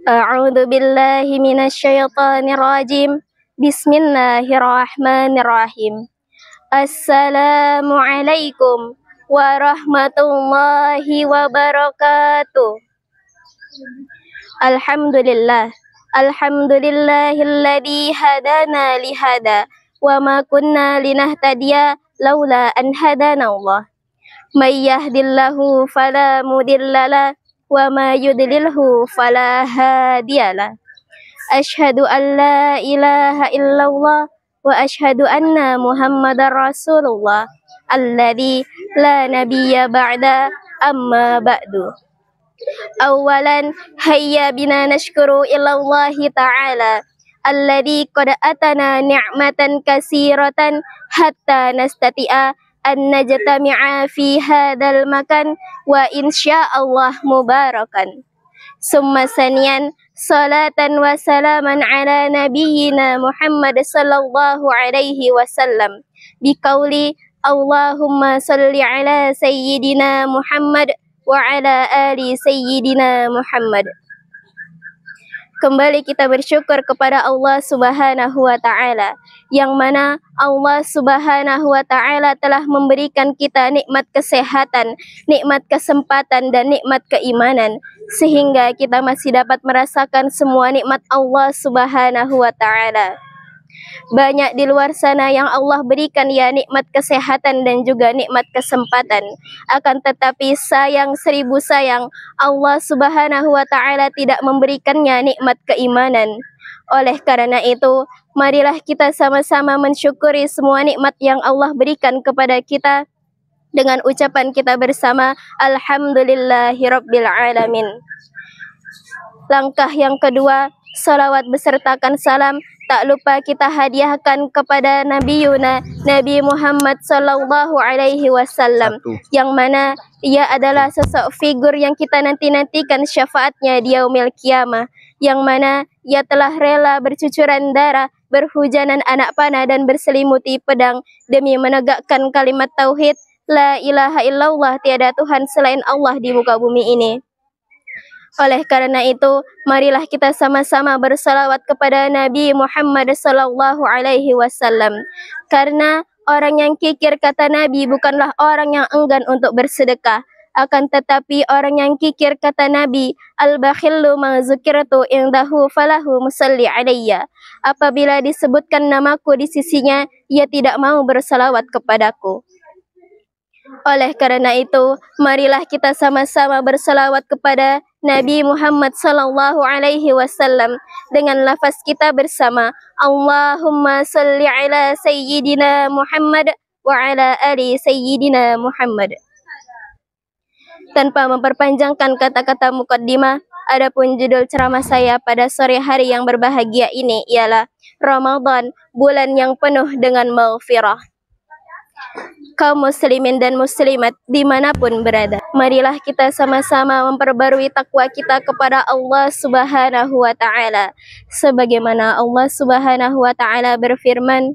A'udzu billahi minasyaitonir rajim. Bismillahirrahmanirrahim. Assalamualaikum warahmatullahi wabarakatuh. Alhamdulillahilladzi hadana lihada wa ma kunna linahtadiya laula an hadanallah. May yahdillahu fala mudhillalah wa ma yudlilhu fala hadiyalah. Asyhadu an la ilaha illallah wa asyhadu anna Muhammadar Rasulullah alladzi la nabiyya ba'da amma ba'du. Awalan hayya bina nashkuru ilallahi ta'ala alladzi qad atana ni'matan katsiratan hatta nastati'a an najtami'a fi hadzal makan wa insyaallah mubarakan. Summa saniyan salatan wa salaman ala nabiyyina Muhammad sallallahu alaihi wasallam biqauli Allahumma salli ala sayyidina Muhammad wa ala ali sayyidina Muhammad. Kembali kita bersyukur kepada Allah Subhanahu wa Ta'ala, yang mana Allah Subhanahu wa Ta'ala telah memberikan kita nikmat kesehatan, nikmat kesempatan, dan nikmat keimanan, sehingga kita masih dapat merasakan semua nikmat Allah Subhanahu wa Ta'ala. Banyak di luar sana yang Allah berikan ya nikmat kesehatan dan juga nikmat kesempatan. Akan tetapi sayang seribu sayang, Allah Subhanahu wa Ta'ala tidak memberikannya nikmat keimanan. Oleh karena itu, marilah kita sama-sama mensyukuri semua nikmat yang Allah berikan kepada kita dengan ucapan kita bersama Alhamdulillahirabbil alamin. Langkah yang kedua, salawat besertakan salam tak lupa kita hadiahkan kepada Nabi Muhammad sallallahu alaihi wasallam, yang mana ia adalah sosok figur yang kita nantikan syafaatnya di yaumil qiyamah, yang mana ia telah rela bercucuran darah, berhujanan anak panah, dan berselimuti pedang demi menegakkan kalimat tauhid la ilaha illallah, tiada Tuhan selain Allah di muka bumi ini. Oleh karena itu, marilah kita sama-sama bersalawat kepada Nabi Muhammad sallallahu alaihi wasallam. Karena orang yang kikir, kata Nabi, bukanlah orang yang enggan untuk bersedekah. Akan tetapi orang yang kikir, kata Nabi, al-bakhillu ma zukirtu indahu falahu musalli alayya. Apabila disebutkan namaku di sisinya, ia tidak mau bersalawat kepadaku. Oleh karena itu, marilah kita sama-sama bersalawat kepada Nabi Muhammad sallallahu alaihi wasallam dengan lafaz kita bersama Allahumma salli ala sayyidina Muhammad wa ala ali sayyidina Muhammad. Tanpa memperpanjangkan kata-kata mukaddimah, adapun judul ceramah saya pada sore hari yang berbahagia ini ialah Ramadan, bulan yang penuh dengan maghfirah. Kaum muslimin dan muslimat dimanapun berada, marilah kita sama-sama memperbarui takwa kita kepada Allah Subhanahu wa Ta'ala, sebagaimana Allah Subhanahu wa Ta'ala berfirman,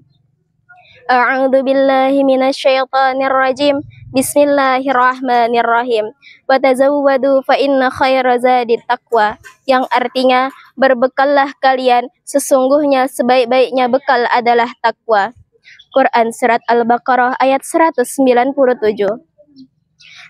A'udzu billahi minasyaitonir rajim. Bismillahirrahmanirrahim. Wa tazawwadu fa inna khaira zadit taqwa, yang artinya berbekallah kalian, sesungguhnya sebaik-baiknya bekal adalah takwa. Quran Surat Al-Baqarah ayat 197.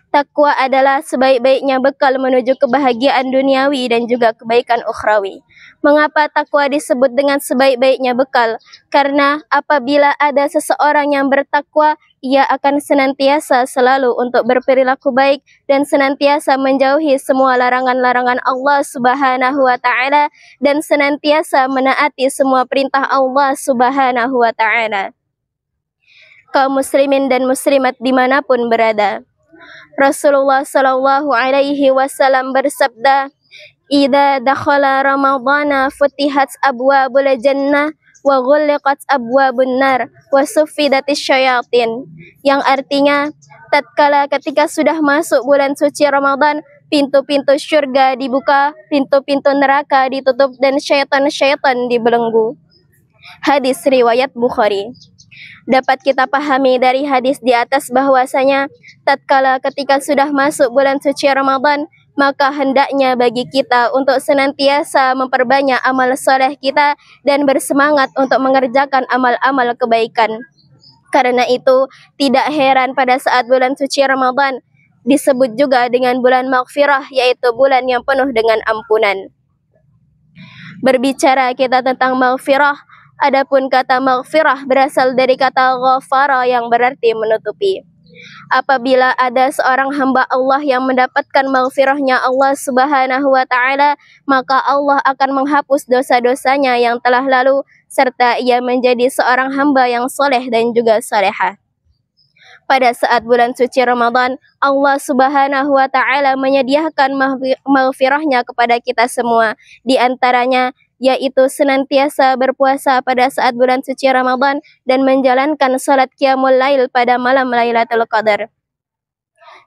Takwa adalah sebaik-baiknya bekal menuju kebahagiaan duniawi dan juga kebaikan ukhrawi. Mengapa takwa disebut dengan sebaik-baiknya bekal? Karena apabila ada seseorang yang bertakwa, ia akan senantiasa selalu untuk berperilaku baik dan senantiasa menjauhi semua larangan-larangan Allah Subhanahu wa Ta'ala dan senantiasa menaati semua perintah Allah Subhanahu wa Ta'ala. Kaum muslimin dan muslimat dimanapun berada, Rasulullah sallallahu alaihi wasallam bersabda, "Idza dakhala Ramadhana futihat abwabul jannah wa ghulqat abwabun nar wa suffidatis syayatin." Yang artinya, tatkala ketika sudah masuk bulan suci Ramadan, pintu-pintu syurga dibuka, pintu-pintu neraka ditutup, dan syaitan-syaitan dibelenggu. Hadis riwayat Bukhari. Dapat kita pahami dari hadis di atas bahwasanya tatkala ketika sudah masuk bulan suci Ramadan, maka hendaknya bagi kita untuk senantiasa memperbanyak amal soleh kita dan bersemangat untuk mengerjakan amal-amal kebaikan. Karena itu, tidak heran pada saat bulan suci Ramadan disebut juga dengan bulan maghfirah, yaitu bulan yang penuh dengan ampunan. Berbicara kita tentang maghfirah, adapun kata maghfirah berasal dari kata ghafara yang berarti menutupi. Apabila ada seorang hamba Allah yang mendapatkan maghfirahnya Allah Subhanahu wa Ta'ala, maka Allah akan menghapus dosa-dosanya yang telah lalu, serta ia menjadi seorang hamba yang soleh dan juga solehah. Pada saat bulan suci Ramadan, Allah Subhanahu wa Ta'ala menyediakan maghfirahnya kepada kita semua. Di antaranya yaitu senantiasa berpuasa pada saat bulan suci Ramadan dan menjalankan salat qiyamul lail pada malam Lailatul Qadar.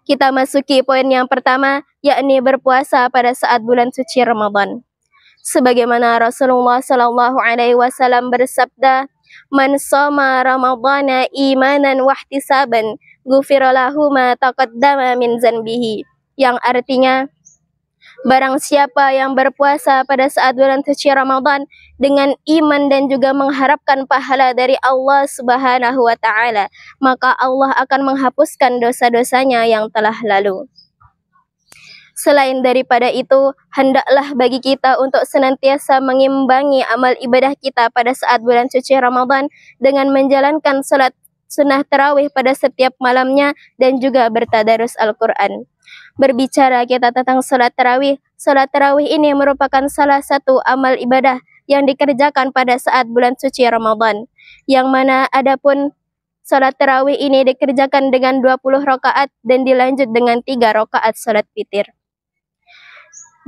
Kita masuki poin yang pertama, yakni berpuasa pada saat bulan suci Ramadan. Sebagaimana Rasulullah sallallahu alaihi wasallam bersabda, "Man shoma Ramadhana imanan wa ihtisaban, ghufira lahu ma taqaddama min dzanbihi." Yang artinya, barang siapa yang berpuasa pada saat bulan suci Ramadan dengan iman dan juga mengharapkan pahala dari Allah Subhanahu wa Ta'ala, maka Allah akan menghapuskan dosa-dosanya yang telah lalu. Selain daripada itu, hendaklah bagi kita untuk senantiasa mengimbangi amal ibadah kita pada saat bulan suci Ramadan dengan menjalankan salat sunnah tarawih pada setiap malamnya dan juga bertadarus Al-Quran. Berbicara kita tentang salat tarawih ini merupakan salah satu amal ibadah yang dikerjakan pada saat bulan suci Ramadan, yang mana adapun salat tarawih ini dikerjakan dengan 20 rakaat dan dilanjut dengan 3 rakaat salat witir.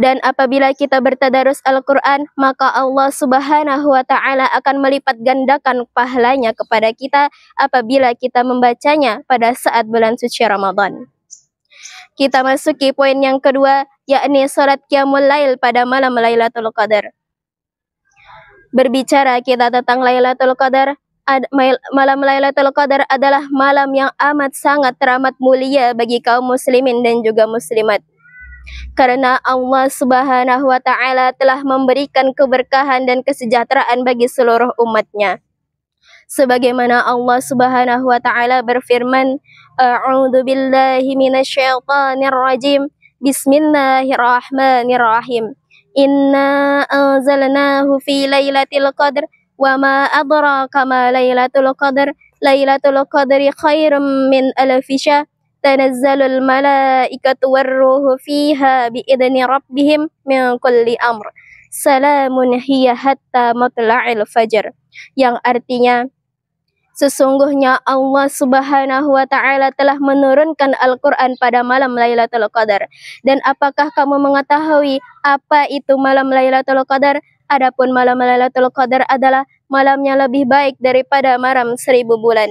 Dan apabila kita bertadarus Al-Quran, maka Allah Subhanahu wa Ta'ala akan melipat gandakan pahalanya kepada kita apabila kita membacanya pada saat bulan suci Ramadan. Kita masuki poin yang kedua, yakni salat qiyamul lail pada malam Lailatul Qadar. Berbicara kita tentang Lailatul Qadar, malam Lailatul Qadar adalah malam yang amat sangat teramat mulia bagi kaum muslimin dan juga muslimat. Karena Allah Subhanahu wa Ta'ala telah memberikan keberkahan dan kesejahteraan bagi seluruh umatnya. Sebagaimana Allah Subhanahu wa Ta'ala berfirman, "A'udzu billahi minasyaitonir rajim. Bismillahirrahmanirrahim. Inna anzalnahu fi lailatul qadr wa ma adraka ma lailatul qadr. Lailatul qadri khairum min alfi syahr. Tanazzalul malaikatu warruhu fiha biidzni rabbihim min kulli amr. Salamun hiya hatta matla'il fajr." Yang artinya, sesungguhnya Allah Subhanahu wa Ta'ala telah menurunkan Al-Quran pada malam Lailatul Qadar. Dan apakah kamu mengetahui apa itu malam Lailatul Qadar? Adapun malam Lailatul Qadar adalah malam yang lebih baik daripada malam 1000 bulan.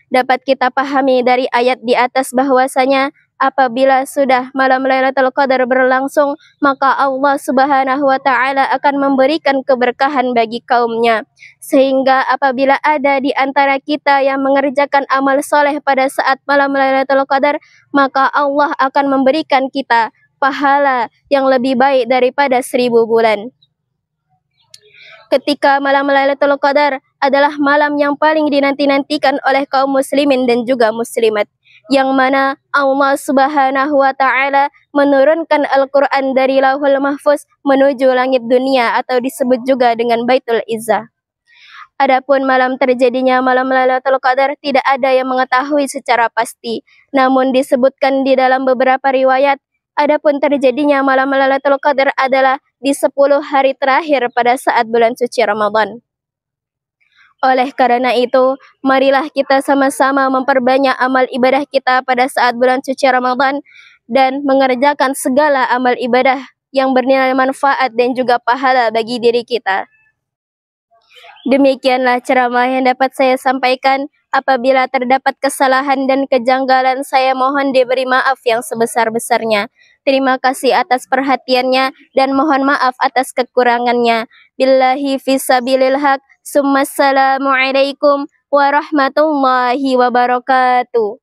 Dapat kita pahami dari ayat di atas bahwasanya apabila sudah malam Lailatul Qadar berlangsung, maka Allah Subhanahu wa Ta'ala akan memberikan keberkahan bagi kaumnya. Sehingga apabila ada di antara kita yang mengerjakan amal soleh pada saat malam Lailatul Qadar, maka Allah akan memberikan kita pahala yang lebih baik daripada 1000 bulan. Ketika malam Lailatul Qadar adalah malam yang paling dinanti-nantikan oleh kaum muslimin dan juga muslimat, yang mana Allah Subhanahu wa Ta'ala menurunkan Al-Quran dari Lauhul Mahfuz menuju langit dunia atau disebut juga dengan Baitul Izzah. Adapun malam terjadinya malam Lailatul Qadar tidak ada yang mengetahui secara pasti, namun disebutkan di dalam beberapa riwayat, adapun terjadinya malam Lailatul Qadar adalah di 10 hari terakhir pada saat bulan suci Ramadan. Oleh karena itu, marilah kita sama-sama memperbanyak amal ibadah kita pada saat bulan suci Ramadan dan mengerjakan segala amal ibadah yang bernilai manfaat dan juga pahala bagi diri kita. Demikianlah ceramah yang dapat saya sampaikan. Apabila terdapat kesalahan dan kejanggalan, saya mohon diberi maaf yang sebesar-besarnya. Terima kasih atas perhatiannya dan mohon maaf atas kekurangannya. Billahi fisabilil haq. Assalamualaikum warahmatullahi wabarakatuh.